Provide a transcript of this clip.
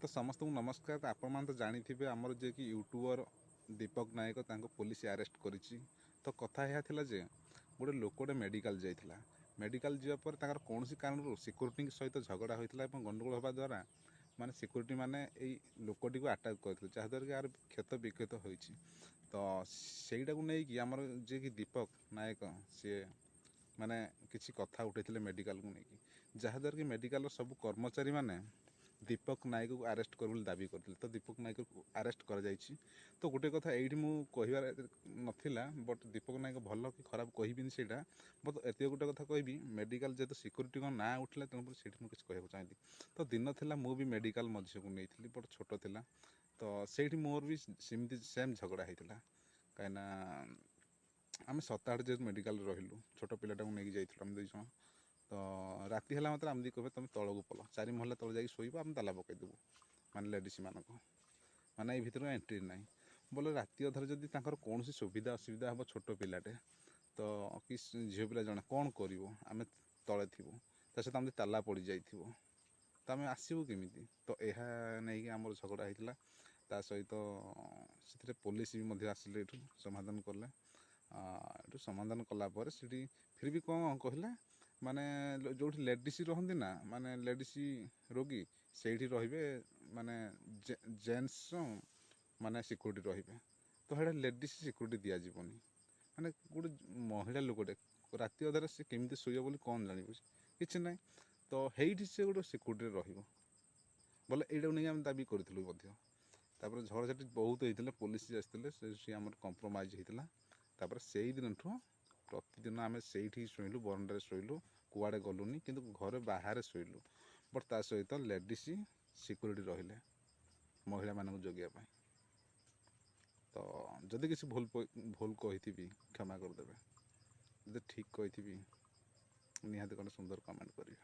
तो समस्त को नमस्कार। आपण मैंने तो जानी थे आमर जे कि यूट्यूबर दीपक नायक पुलिस अरेस्ट करिछि। तो कथा यह थिला जे गोटे लोकटे मेडिकल जाइथिला। मेडिकल जापर ताकर कौन कारण सिक्यूरीटी सहित झगड़ा होता है गंडगोल होगा द्वारा माने सिक्यूरीटी माने एई लोकटी को अटैक करते जहाँद्वारा कि यार क्षत विक्षत होइछि। तो सेटा को नहीं कि आमर जे कि दीपक नायक सी माने किसी कथा उठे मेडिकल को लेकिन जहाँद्वारा कि मेडिकल सब कर्मचारी माने दीपक नायक को अरेस्ट कर दाबी करते। तो दीपक नायक को अरेस्ट कर जाइछि। तो गोटे कथा ये कहबार नाला बट दीपक नायक भल कि खराब कहबिनी से बट एत गोटे कथा कहबी मेडिकल जेहेतु सिक्यूरीटी ना उठला तेणुकर से किसी कहना चाहिए। तो दिन था मुझे मेडिकल मझी को नहीं बट छोट था। तो से मोर भी सेमती सेम झगड़ा होता कहीं आम 7-8 जेहतु मेडिकल रहिलु छोट पिलाटा को लेकिन जाइलु आम 2 जन। तो राति है मतलब आमदी कहे तुम तलू पल 4 महला तल जा शोब आम ताला पकईदेबू माने लेडीज मानक माने ये भितर एंट्री ना बोले राति अधर जदि कौन सुविधा असुविधा हम छोट पिलाटे तो कि झील पिला जड़े कौन कर आम तले थी सहित आम ताला पड़ जा तो आम आसबू केमी। तो यह नहीं कि आम झगड़ा होता ता सहित से पुलिस भी आसिले समाधान कले। ये समाधान कलापर से फिर भी कौन कहले माने जो लेडीज रही ना माने लेडीज रोगी से रे माने जेन्ट्स माने सिक्यूरीटी रे। तो है लेडीज सिक्यूरीटी दिज्वनी माने गोटे महिला लोकटे राति अधारे से केमी शोब बोली कौन जान कि ना। तो हेठी से गोटे सिक्यूरीटी बोले यहाँ नहीं आम दाबी करूँ। झगड़ाझाटी बहुत होता पुलिस आसते आम कंप्रोमाइज होता। तापर से दिन प्रतिदिन आम से शुणु बरंडे शुणु कुआड़े गलुनि कि घर बाहर शुणु बट ता सहित लेडीज सिक्यूरीटी रहिले महिला मानक जगियापाई। तो जदि किसी भूल कही क्षमा करदे, जब ठीक कही निहाती कौन सुंदर कमेंट करेंगे।